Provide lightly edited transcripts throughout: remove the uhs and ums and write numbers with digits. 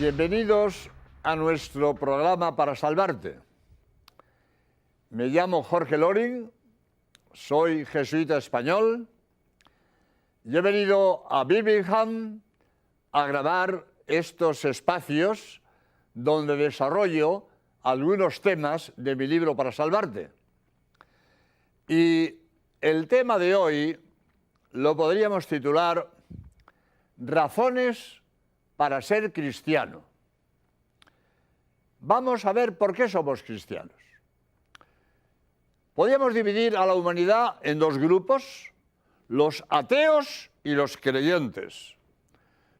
Bienvenidos a nuestro programa Para Salvarte. Me llamo Jorge Loring, soy jesuita español y he venido a Birmingham a grabar estos espacios donde desarrollo algunos temas de mi libro Para Salvarte. Y el tema de hoy lo podríamos titular Razones para ser cristiano. Vamos a ver por qué somos cristianos. Podríamos dividir a la humanidad en dos grupos, los ateos y los creyentes.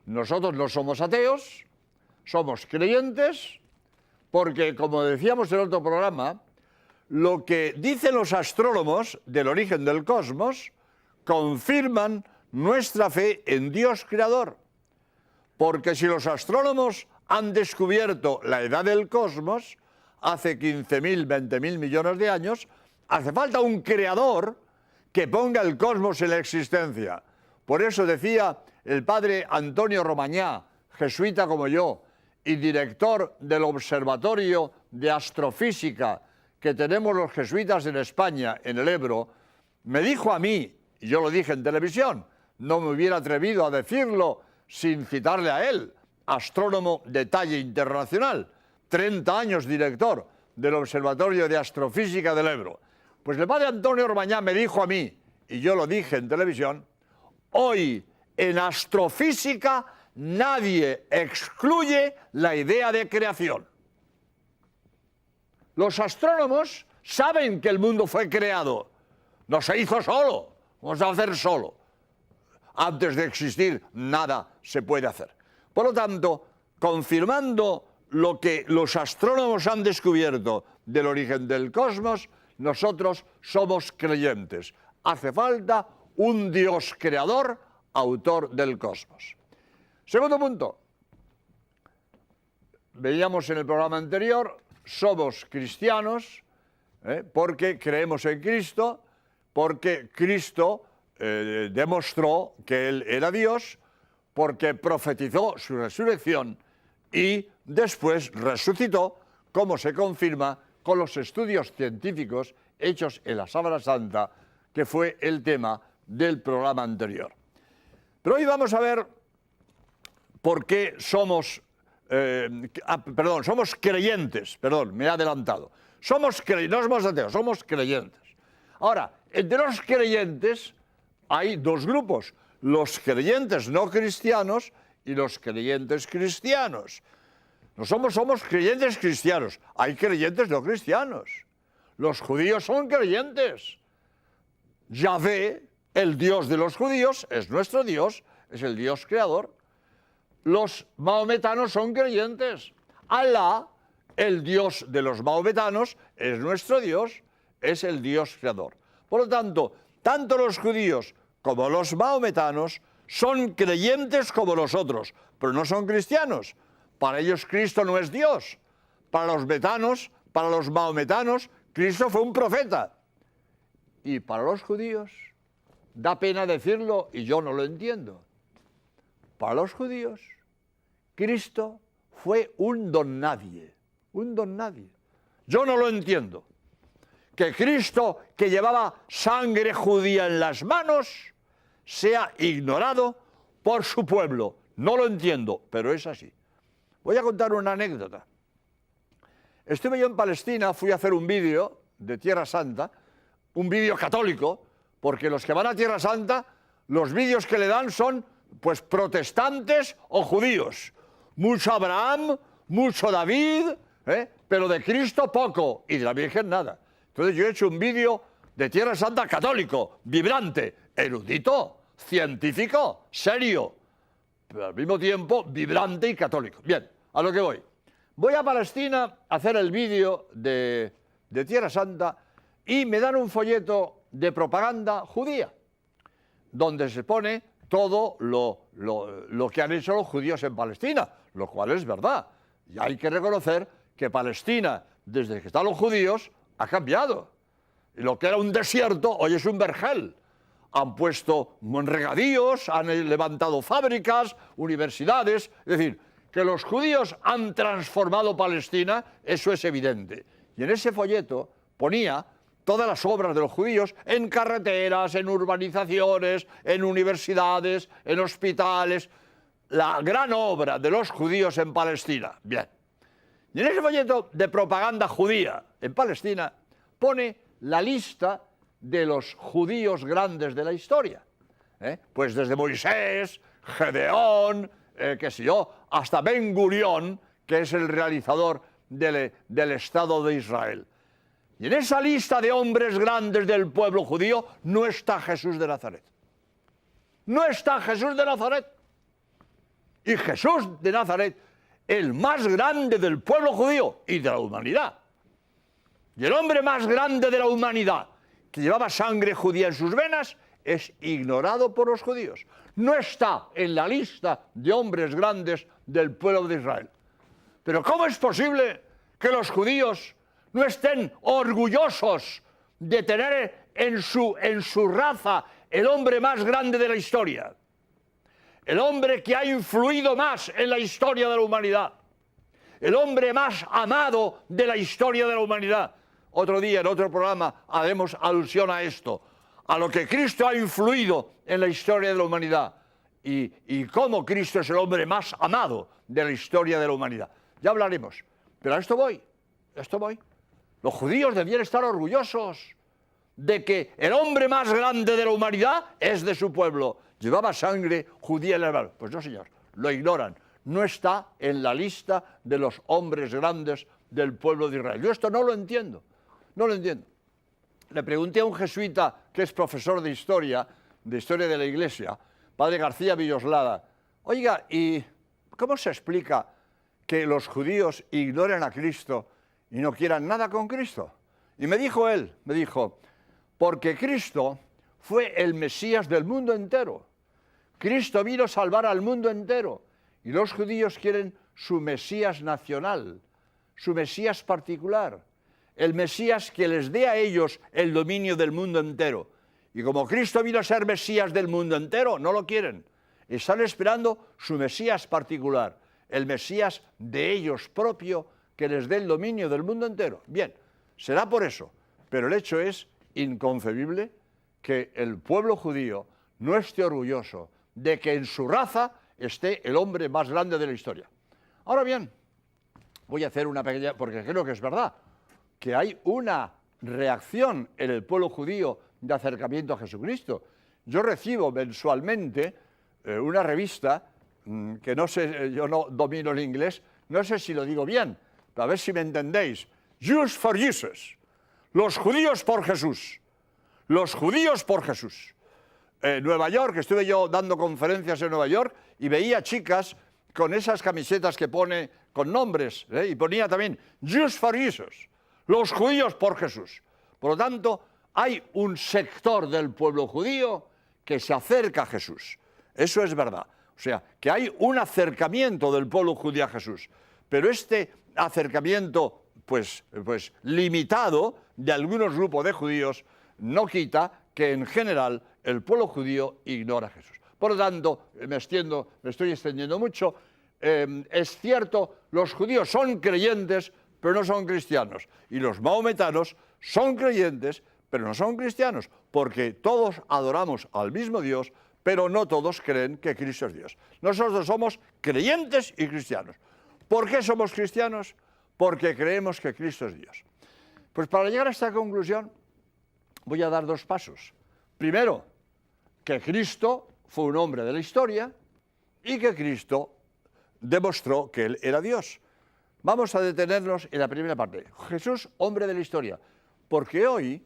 Nosotros no somos ateos, somos creyentes, porque, como decíamos en otro programa, lo que dicen los astrónomos del origen del cosmos confirman nuestra fe en Dios creador. Porque si los astrónomos han descubierto la edad del cosmos, hace 15.000, 20.000 millones de años, hace falta un creador que ponga el cosmos en la existencia. Por eso decía el padre Antonio Romañá, jesuita como yo, y director del Observatorio de Astrofísica que tenemos los jesuitas en España, en el Ebro, me dijo a mí, y yo lo dije en televisión, no me hubiera atrevido a decirlo sin citarle a él, astrónomo de talla internacional, 30 años director del Observatorio de Astrofísica del Ebro. Pues el padre Antonio Romañá me dijo a mí, y yo lo dije en televisión, hoy en astrofísica nadie excluye la idea de creación. Los astrónomos saben que el mundo fue creado, no se hizo solo, vamos a hacer solo. Antes de existir, nada se puede hacer. Por lo tanto, confirmando lo que los astrónomos han descubierto del origen del cosmos, nosotros somos creyentes. Hace falta un Dios creador, autor del cosmos. Segundo punto. Veíamos en el programa anterior, somos cristianos porque creemos en Cristo, porque Cristo demostró que Él era Dios, porque profetizó su resurrección y después resucitó, como se confirma con los estudios científicos hechos en la Sábana Santa, que fue el tema del programa anterior. Pero hoy vamos a ver por qué somos, somos creyentes, me he adelantado. No somos ateos, somos creyentes. Ahora, entre los creyentes hay dos grupos, los creyentes no cristianos y los creyentes cristianos. No somos creyentes cristianos, hay creyentes no cristianos. Los judíos son creyentes. Yahvé, el Dios de los judíos, es nuestro Dios, es el Dios creador. Los mahometanos son creyentes. Alá, el Dios de los mahometanos, es nuestro Dios, es el Dios creador. Por lo tanto, tanto los judíos como los mahometanos son creyentes como nosotros, pero no son cristianos. Para ellos Cristo no es Dios. Para los mahometanos, Cristo fue un profeta. Y para los judíos, da pena decirlo y yo no lo entiendo. Para los judíos, Cristo fue un don nadie, un don nadie. Yo no lo entiendo. Que Cristo, que llevaba sangre judía en las manos, sea ignorado por su pueblo. No lo entiendo, pero es así. Voy a contar una anécdota. Estuve yo en Palestina, fui a hacer un vídeo de Tierra Santa, un vídeo católico, porque los que van a Tierra Santa, los vídeos que le dan son, pues, protestantes o judíos. Mucho Abraham, mucho David, pero de Cristo poco, y de la Virgen nada. Entonces yo he hecho un vídeo de Tierra Santa católico, vibrante, erudito, científico, serio, pero al mismo tiempo vibrante y católico. Bien, a lo que voy. Voy a Palestina a hacer el vídeo de Tierra Santa y me dan un folleto de propaganda judía, donde se pone todo lo que han hecho los judíos en Palestina, lo cual es verdad. Y hay que reconocer que Palestina, desde que están los judíos, ha cambiado. Y lo que era un desierto, hoy es un vergel. Han puesto regadíos, han levantado fábricas, universidades. Es decir, que los judíos han transformado Palestina, eso es evidente. Y en ese folleto ponía todas las obras de los judíos en carreteras, en urbanizaciones, en universidades, en hospitales, la gran obra de los judíos en Palestina. Bien. Y en ese folleto de propaganda judía en Palestina pone la lista de los judíos grandes de la historia. Pues desde Moisés, Gedeón, qué sé yo, hasta Ben Gurión, que es el realizador del Estado de Israel. Y en esa lista de hombres grandes del pueblo judío no está Jesús de Nazaret. No está Jesús de Nazaret. Y Jesús de Nazaret, el más grande del pueblo judío y de la humanidad. Y el hombre más grande de la humanidad, que llevaba sangre judía en sus venas, es ignorado por los judíos. No está en la lista de hombres grandes del pueblo de Israel. Pero ¿cómo es posible que los judíos no estén orgullosos de tener en su raza el hombre más grande de la historia? El hombre que ha influido más en la historia de la humanidad. El hombre más amado de la historia de la humanidad. Otro día, en otro programa, haremos alusión a esto, a lo que Cristo ha influido en la historia de la humanidad y cómo Cristo es el hombre más amado de la historia de la humanidad. Ya hablaremos, pero a esto voy. Los judíos debían estar orgullosos de que el hombre más grande de la humanidad es de su pueblo. Llevaba sangre judía en la mano. Pues no, señor, lo ignoran. No está en la lista de los hombres grandes del pueblo de Israel. Yo esto no lo entiendo. No lo entiendo. Le pregunté a un jesuita que es profesor de historia de la Iglesia, padre García Villoslada, oiga, ¿y cómo se explica que los judíos ignoren a Cristo y no quieran nada con Cristo? Y me dijo él, porque Cristo fue el Mesías del mundo entero. Cristo vino a salvar al mundo entero. Y los judíos quieren su Mesías nacional, su Mesías particular, el Mesías que les dé a ellos el dominio del mundo entero. Y como Cristo vino a ser Mesías del mundo entero, no lo quieren. Están esperando su Mesías particular, el Mesías de ellos propio que les dé el dominio del mundo entero. Bien, será por eso, pero el hecho es inconcebible que el pueblo judío no esté orgulloso de que en su raza esté el hombre más grande de la historia. Ahora bien, voy a hacer una pequeña, porque creo que es verdad, que hay una reacción en el pueblo judío de acercamiento a Jesucristo. Yo recibo mensualmente una revista, que no sé, yo no domino el inglés, no sé si lo digo bien, pero a ver si me entendéis. Jews for Jesus. Los judíos por Jesús. Los judíos por Jesús. En Nueva York, estuve yo dando conferencias en Nueva York y veía chicas con esas camisetas que pone con nombres, y ponía también Jews for Jesus, los judíos por Jesús. Por lo tanto, hay un sector del pueblo judío que se acerca a Jesús. Eso es verdad. O sea, que hay un acercamiento del pueblo judío a Jesús. Pero este acercamiento, pues limitado de algunos grupos de judíos, no quita que en general el pueblo judío ignora a Jesús. Por lo tanto, me estoy extendiendo mucho, es cierto, los judíos son creyentes, pero no son cristianos. Y los mahometanos son creyentes, pero no son cristianos, porque todos adoramos al mismo Dios, pero no todos creen que Cristo es Dios. Nosotros somos creyentes y cristianos. ¿Por qué somos cristianos? Porque creemos que Cristo es Dios. Pues para llegar a esta conclusión voy a dar dos pasos. Primero, que Cristo fue un hombre de la historia y que Cristo demostró que Él era Dios. Vamos a detenernos en la primera parte. Jesús, hombre de la historia. Porque hoy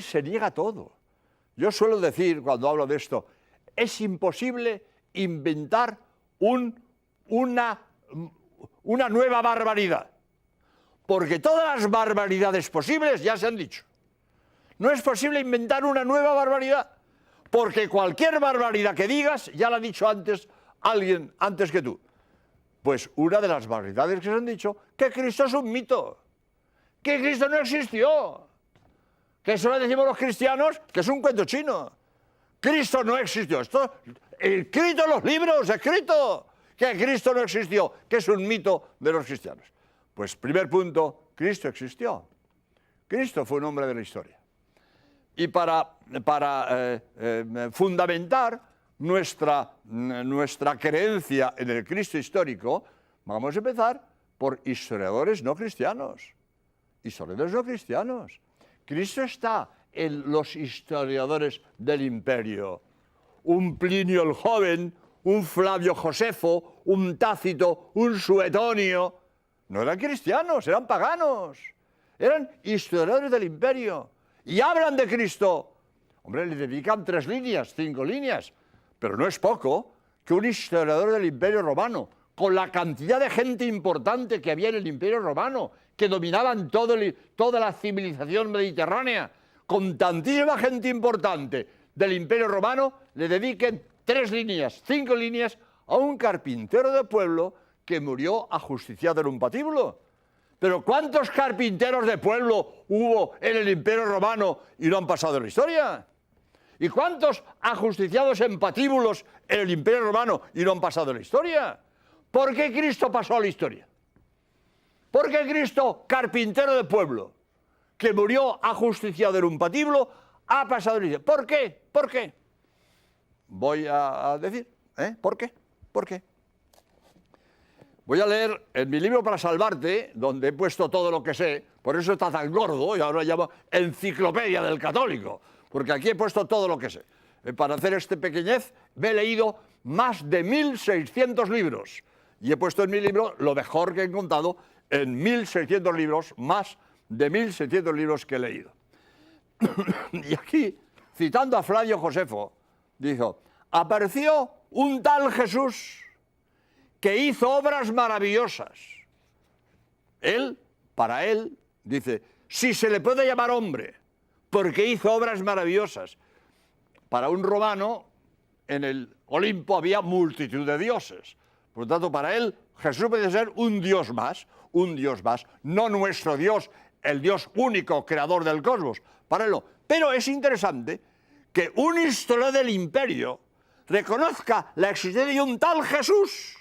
se niega todo. Yo suelo decir, cuando hablo de esto, es imposible inventar una nueva barbaridad. Porque todas las barbaridades posibles ya se han dicho. No es posible inventar una nueva barbaridad, porque cualquier barbaridad que digas ya la ha dicho antes alguien antes que tú. Pues una de las barbaridades que se han dicho, que Cristo es un mito, que Cristo no existió, que eso le decimos los cristianos, que es un cuento chino. Cristo no existió, esto escrito en los libros, escrito, que Cristo no existió, que es un mito de los cristianos. Pues primer punto, Cristo existió. Cristo fue un hombre de la historia. Y para fundamentar nuestra creencia en el Cristo histórico, vamos a empezar por historiadores no cristianos. Historiadores no cristianos. Cristo está en los historiadores del imperio. Un Plinio el Joven, un Flavio Josefo, un Tácito, un Suetonio. No eran cristianos, eran paganos. Eran historiadores del imperio. Y hablan de Cristo. Hombre, le dedican 3 líneas, 5 líneas. Pero no es poco que un historiador del imperio romano, con la cantidad de gente importante que había en el imperio romano, que dominaban toda la civilización mediterránea, con tantísima gente importante del imperio romano, le dediquen 3 líneas, 5 líneas a un carpintero de pueblo que murió ajusticiado en un patíbulo. Pero ¿cuántos carpinteros de pueblo hubo en el imperio romano y no han pasado en la historia? ¿Y cuántos ajusticiados en patíbulos en el imperio romano y no han pasado en la historia? ¿Por qué Cristo pasó a la historia? ¿Por qué Cristo, carpintero de pueblo, que murió ajusticiado en un patíbulo, ha pasado a la historia? ¿Por qué? ¿Por qué? Voy a decir, ¿por qué? ¿Por qué? Voy a leer en mi libro Para Salvarte, donde he puesto todo lo que sé, por eso está tan gordo, y ahora lo llamo Enciclopedia del Católico, porque aquí he puesto todo lo que sé. Para hacer este pequeñez me he leído más de 1.600 libros, y he puesto en mi libro lo mejor que he encontrado en 1.600 libros, más de 1.600 libros que he leído. Y aquí, citando a Flavio Josefo, dijo, apareció un tal Jesús que hizo obras maravillosas. Él, para él, dice, si se le puede llamar hombre, porque hizo obras maravillosas. Para un romano, en el Olimpo había multitud de dioses. Por lo tanto, para él, Jesús puede ser un dios más, no nuestro Dios, el Dios único, creador del cosmos, para él no. Pero es interesante que un historiador del imperio reconozca la existencia de un tal Jesús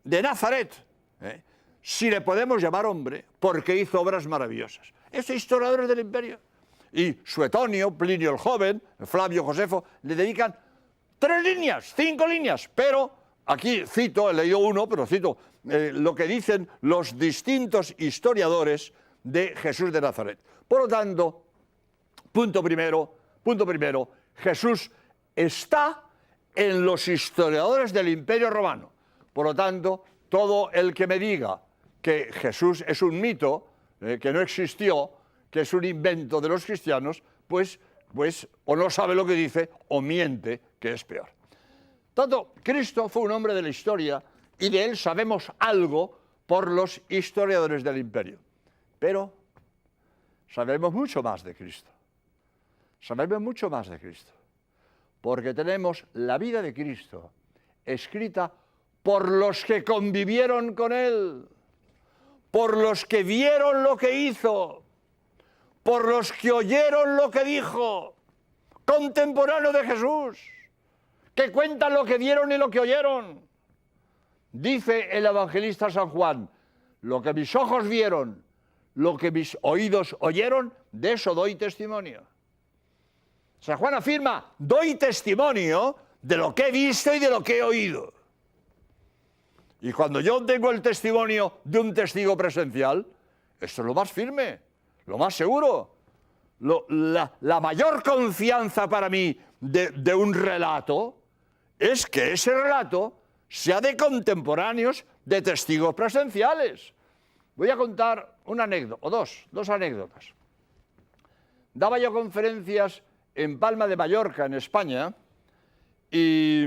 de Nazaret, si le podemos llamar hombre, porque hizo obras maravillosas. Estos historiadores del imperio. Y Suetonio, Plinio el Joven, Flavio Josefo, le dedican 3 líneas, 5 líneas, pero aquí cito, he leído uno, pero cito lo que dicen los distintos historiadores de Jesús de Nazaret. Por lo tanto, punto primero, Jesús está en los historiadores del Imperio Romano. Por lo tanto, todo el que me diga que Jesús es un mito, que no existió, que es un invento de los cristianos, pues o no sabe lo que dice o miente, que es peor. Tanto, Cristo fue un hombre de la historia y de él sabemos algo por los historiadores del imperio. Pero sabemos mucho más de Cristo. Sabemos mucho más de Cristo. Porque tenemos la vida de Cristo escrita por los que convivieron con él, por los que vieron lo que hizo, por los que oyeron lo que dijo, contemporáneo de Jesús, que cuentan lo que vieron y lo que oyeron. Dice el evangelista San Juan, lo que mis ojos vieron, lo que mis oídos oyeron, de eso doy testimonio. San Juan afirma, doy testimonio de lo que he visto y de lo que he oído. Y cuando yo tengo el testimonio de un testigo presencial, esto es lo más firme, lo más seguro. La mayor confianza para mí de un relato es que ese relato sea de contemporáneos, de testigos presenciales. Voy a contar una anécdota, o dos anécdotas. Daba yo conferencias en Palma de Mallorca, en España, y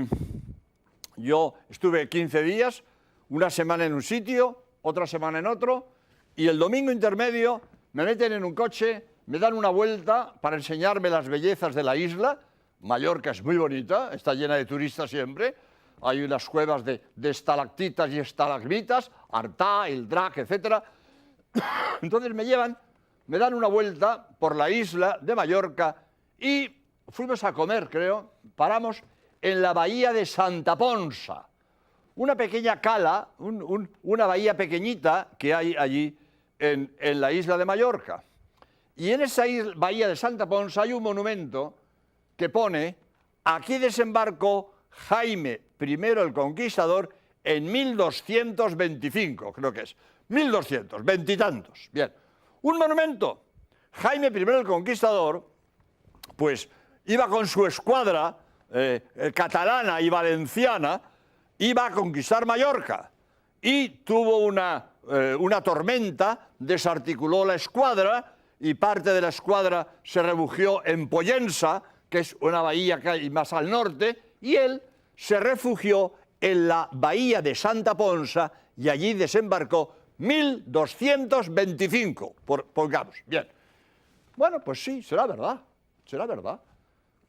yo estuve 15 días, una semana en un sitio, otra semana en otro, y el domingo intermedio me meten en un coche, me dan una vuelta para enseñarme las bellezas de la isla. Mallorca es muy bonita, está llena de turistas siempre, hay unas cuevas de estalactitas y estalagmitas, Artà, el Drac, etc. Entonces me dan una vuelta por la isla de Mallorca y fuimos a comer, creo, paramos en la bahía de Santa Ponsa, una pequeña cala, una bahía pequeñita que hay allí en la isla de Mallorca. Y en esa bahía de Santa Ponsa hay un monumento que pone: aquí desembarcó Jaime I el Conquistador en 1225, creo que es. 1200, veintitantos. Bien, un monumento. Jaime I el Conquistador, pues iba con su escuadra catalana y valenciana, iba a conquistar Mallorca y tuvo una tormenta, desarticuló la escuadra y parte de la escuadra se refugió en Pollensa, que es una bahía que hay más al norte, y él se refugió en la bahía de Santa Ponsa y allí desembarcó 1225, pongamos. Bien. Bueno, pues sí, será verdad, será verdad.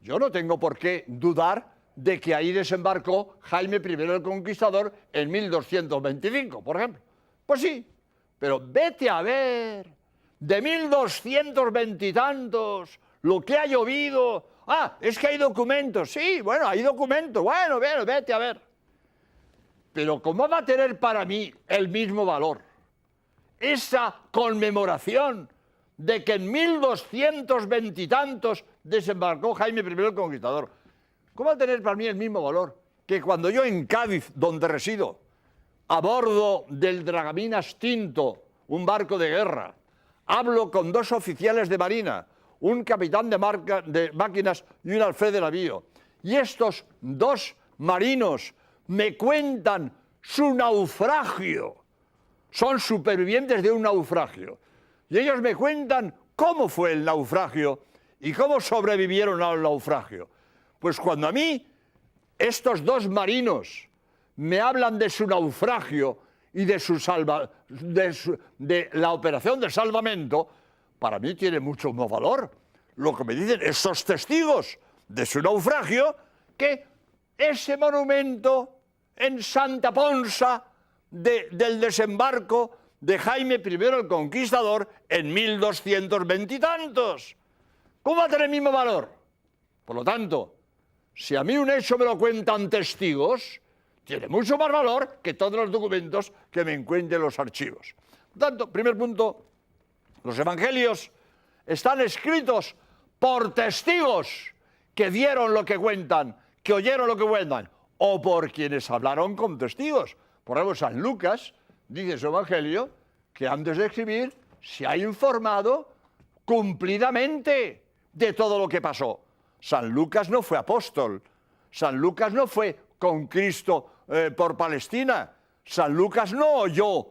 Yo no tengo por qué dudar de que ahí desembarcó Jaime I el Conquistador en 1225, por ejemplo. Pues sí, pero vete a ver, de 1220 y tantos, lo que ha llovido. Ah, es que hay documentos. Sí, bueno, hay documentos. Bueno, vete a ver. Pero ¿cómo va a tener para mí el mismo valor esa conmemoración de que en 1220 y tantos desembarcó Jaime I el Conquistador? ¿Cómo va a tener para mí el mismo valor que cuando yo en Cádiz, donde resido, a bordo del Dragaminas Tinto, un barco de guerra, hablo con dos oficiales de marina, un capitán de máquinas y un alférez de navío, y estos dos marinos me cuentan su naufragio? Son supervivientes de un naufragio. Y ellos me cuentan cómo fue el naufragio y cómo sobrevivieron al naufragio. Pues cuando a mí estos dos marinos me hablan de su naufragio y de la operación de salvamento, para mí tiene mucho más valor lo que me dicen esos testigos de su naufragio que ese monumento en Santa Ponsa del desembarco de Jaime I el Conquistador en 1220 y tantos. ¿Cómo va a tener el mismo valor? Por lo tanto, si a mí un hecho me lo cuentan testigos, tiene mucho más valor que todos los documentos que me encuentren los archivos. Por tanto, primer punto, los evangelios están escritos por testigos que vieron lo que cuentan, que oyeron lo que cuentan, o por quienes hablaron con testigos. Por ejemplo, San Lucas dice en su evangelio que antes de escribir se ha informado cumplidamente de todo lo que pasó. San Lucas no fue apóstol, San Lucas no fue con Cristo por Palestina, San Lucas no oyó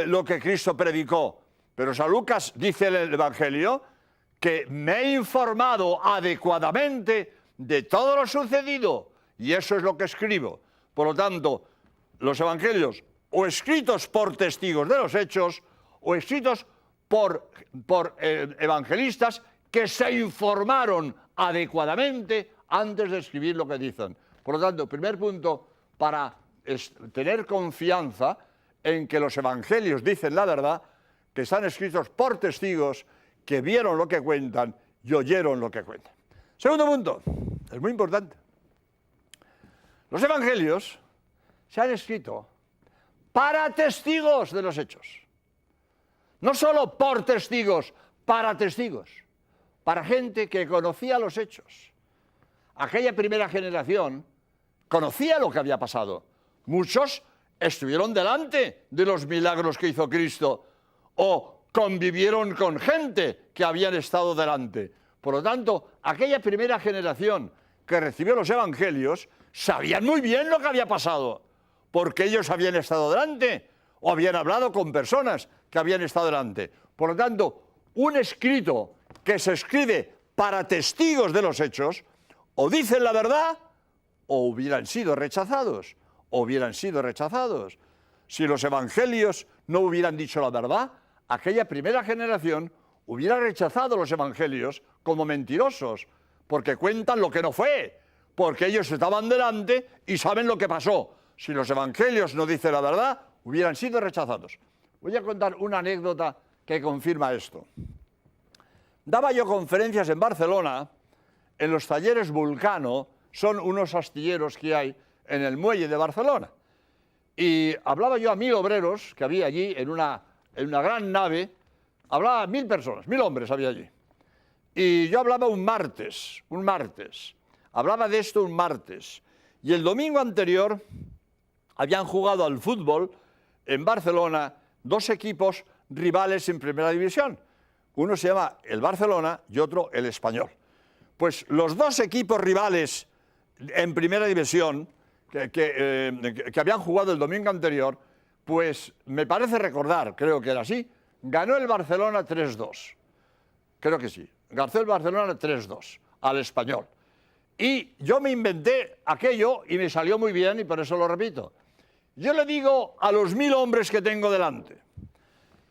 lo que Cristo predicó, pero San Lucas dice en el evangelio que me he informado adecuadamente de todo lo sucedido y eso es lo que escribo. Por lo tanto, los evangelios o escritos por testigos de los hechos o escritos por evangelistas que se informaron adecuadamente antes de escribir lo que dicen. Por lo tanto, primer punto, para tener confianza en que los evangelios dicen la verdad, que están escritos por testigos que vieron lo que cuentan y oyeron lo que cuentan. Segundo punto, es muy importante. Los evangelios se han escrito para testigos de los hechos. No solo por testigos, para testigos. Para gente que conocía los hechos. Aquella primera generación conocía lo que había pasado. Muchos estuvieron delante de los milagros que hizo Cristo o convivieron con gente que habían estado delante. Por lo tanto, aquella primera generación que recibió los evangelios sabían muy bien lo que había pasado, porque ellos habían estado delante o habían hablado con personas que habían estado delante. Por lo tanto, un escrito que se escribe para testigos de los hechos, o dicen la verdad, o hubieran sido rechazados, Si los evangelios no hubieran dicho la verdad, aquella primera generación hubiera rechazado los evangelios como mentirosos, porque cuentan lo que no fue, porque ellos estaban delante y saben lo que pasó. Si los evangelios no dicen la verdad, hubieran sido rechazados. Voy a contar una anécdota que confirma esto. Daba yo conferencias en Barcelona, en los talleres Vulcano, son unos astilleros que hay en el muelle de Barcelona. y hablaba yo a 1000 obreros que había allí en una gran nave, hablaba a 1000 personas, 1000 hombres había allí. Y yo hablaba un martes, hablaba de esto un martes. Y el domingo anterior habían jugado al fútbol en Barcelona 2 equipos rivales en primera división. Uno se llama el Barcelona y otro el Español. Pues los 2 equipos rivales en primera división que habían jugado el domingo anterior, pues me parece recordar, creo que era así, ganó el Barcelona 3-2. Creo que sí. Ganó el Barcelona 3-2 al Español. Y yo me inventé aquello y me salió muy bien y por eso lo repito. Yo le digo a los 1000 hombres que tengo delante,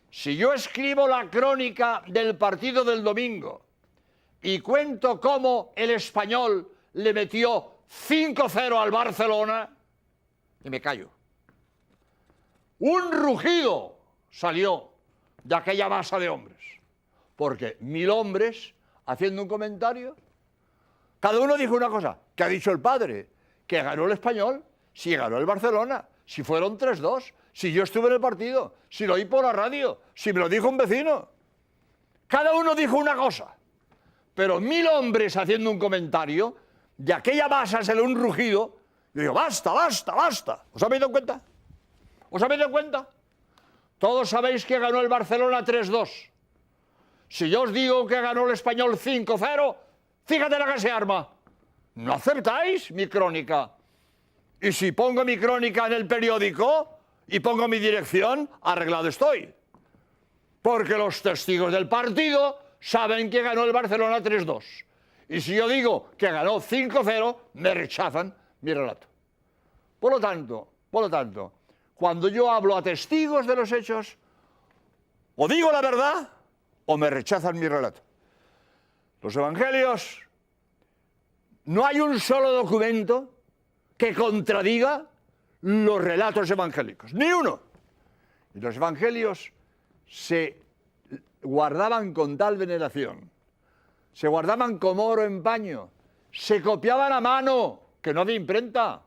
si yo escribo la crónica del partido del domingo y cuento cómo el Español le metió 5-0 al Barcelona, y me callo. Un rugido salió de aquella masa de hombres, porque 1000 hombres haciendo un comentario, cada uno dijo una cosa, que ha dicho el padre, que ganó el Español, si ganó el Barcelona, si fueron 3-2, si yo estuve en el partido, si lo oí por la radio, si me lo dijo un vecino. Cada uno dijo una cosa, pero 1000 hombres haciendo un comentario, de aquella masa salió un rugido, y yo digo, basta, basta, basta. ¿Os habéis dado cuenta? ¿Os habéis dado cuenta? Todos sabéis que ganó el Barcelona 3-2. Si yo os digo que ganó el Español 5-0, fíjate la que se arma. ¿No aceptáis mi crónica? Y si pongo mi crónica en el periódico y pongo mi dirección, arreglado estoy. Porque los testigos del partido saben que ganó el Barcelona 3-2. Y si yo digo que ganó 5-0, me rechazan mi relato. Por lo tanto, cuando yo hablo a testigos de los hechos, o digo la verdad o me rechazan mi relato. Los evangelios, no hay un solo documento que contradiga los relatos evangélicos, ni uno. Y los evangelios se guardaban con tal veneración, se guardaban como oro en paño, se copiaban a mano, que no había imprenta.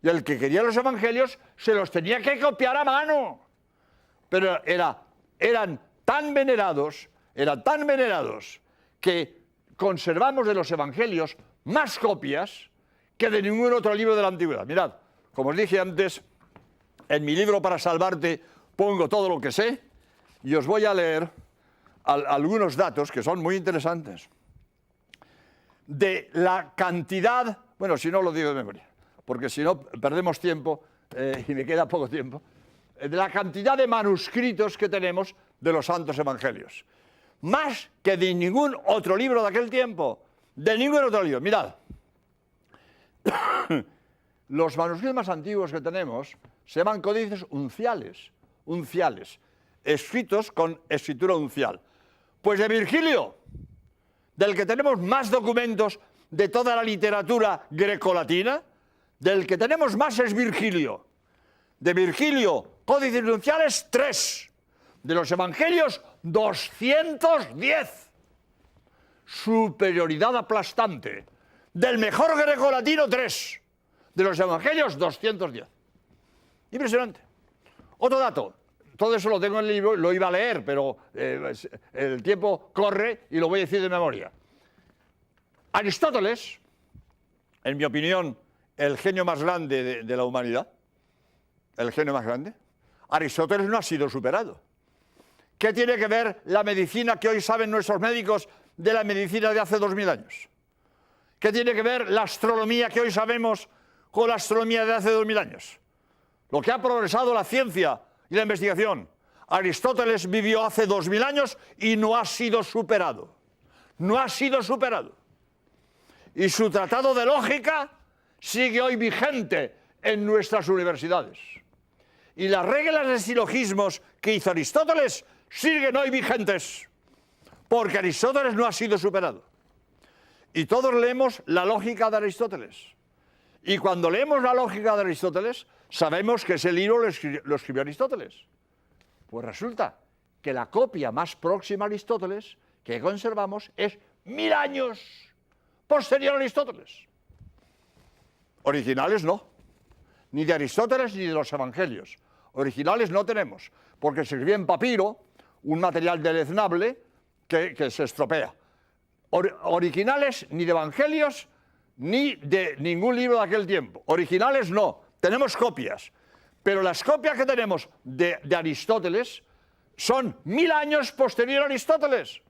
Y el que quería los evangelios se los tenía que copiar a mano. Pero eran tan venerados que conservamos de los evangelios más copias que de ningún otro libro de la antigüedad. Mirad, como os dije antes, en mi libro Para Salvarte pongo todo lo que sé y os voy a leer algunos datos que son muy interesantes. De la cantidad, bueno, si no lo digo de memoria, porque si no perdemos tiempo y me queda poco tiempo, de la cantidad de manuscritos que tenemos de los santos evangelios. Más que de ningún otro libro de aquel tiempo, de ningún otro libro. Mirad, los manuscritos más antiguos que tenemos se llaman códices unciales, escritos con escritura uncial. Pues de Virgilio, del que tenemos más documentos de toda la literatura grecolatina, del que tenemos más es Virgilio. De Virgilio, códices unciales 3. De los evangelios, 210. Superioridad aplastante. Del mejor grecolatino, 3. De los evangelios, 210. Impresionante. Otro dato. Todo eso lo tengo en el libro, lo iba a leer, pero el tiempo corre y lo voy a decir de memoria. Aristóteles, en mi opinión, el genio más grande de la humanidad, el genio más grande, Aristóteles no ha sido superado. ¿Qué tiene que ver la medicina que hoy saben nuestros médicos de la medicina de hace 2000 años? ¿Qué tiene que ver la astronomía que hoy sabemos con la astronomía de hace 2000 años? Lo que ha progresado la ciencia y la investigación. Aristóteles vivió hace 2000 años y no ha sido superado. No ha sido superado. Y su tratado de lógica sigue hoy vigente en nuestras universidades. Y las reglas de silogismos que hizo Aristóteles siguen hoy vigentes, porque Aristóteles no ha sido superado. Y todos leemos la lógica de Aristóteles. Y cuando leemos la lógica de Aristóteles, sabemos que ese libro lo escribió Aristóteles. Pues resulta que la copia más próxima a Aristóteles que conservamos es 1000 años posterior a Aristóteles. Originales no. ni de Aristóteles ni de los evangelios. Originales no tenemos, porque se escribía en papiro, un material deleznable que se estropea. Originales ni de evangelios ni de ningún libro de aquel tiempo. Originales no, tenemos copias. Pero las copias que tenemos de Aristóteles son 1000 años posterior a Aristóteles.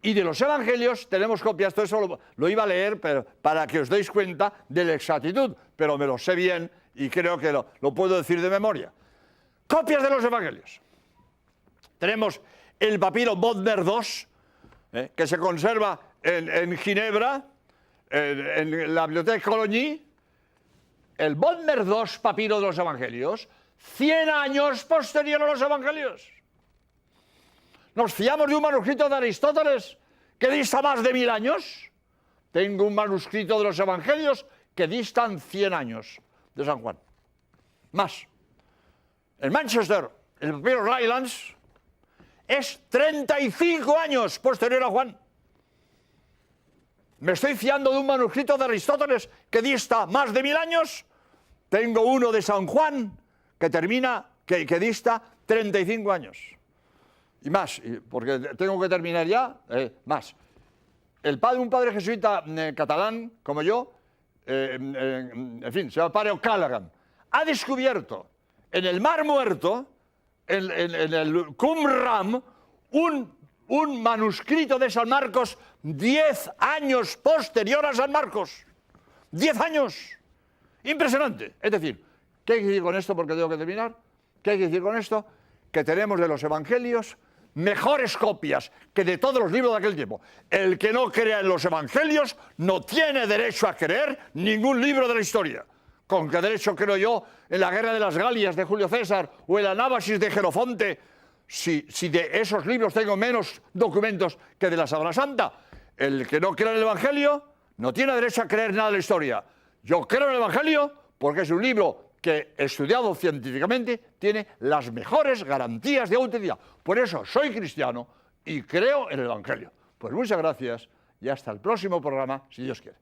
Y de los evangelios tenemos copias, todo eso lo iba a leer pero para que os deis cuenta de la exactitud, pero me lo sé bien y creo que lo puedo decir de memoria. Copias de los evangelios. Tenemos el papiro Bodmer II, que se conserva en Ginebra, en la Biblioteca de Coligny. El Bodmer II papiro de los evangelios, 100 años posterior a los evangelios. ¿Nos fiamos de un manuscrito de Aristóteles que dista más de 1000 años? Tengo un manuscrito de los evangelios que distan 100 años de San Juan. Más. En Manchester, el papiro Rylands es 35 años posterior a Juan. ¿Me estoy fiando de un manuscrito de Aristóteles que dista más de 1000 años? Tengo uno de San Juan que dista 35 años. Y más, porque tengo que terminar ya, más. Un padre jesuita catalán, como yo, en fin, se llama Padre O'Callaghan, ha descubierto en el Mar Muerto, en el Qumran, un manuscrito de San Marcos 10 años posterior a San Marcos. 10 años. Impresionante. Es decir, ¿qué hay que decir con esto? Porque tengo que terminar. ¿Qué hay que decir con esto? Que tenemos de los evangelios mejores copias que de todos los libros de aquel tiempo. El que no crea en los evangelios no tiene derecho a creer ningún libro de la historia. ¿Con qué derecho creo yo en la guerra de las Galias de Julio César o en la Anábasis de Jenofonte si de esos libros tengo menos documentos que de la Sábana Santa? El que no crea en el evangelio no tiene derecho a creer nada de la historia. Yo creo en el evangelio porque es un libro que, estudiado científicamente, tiene las mejores garantías de autenticidad. Por eso soy cristiano y creo en el evangelio. Pues muchas gracias y hasta el próximo programa, si Dios quiere.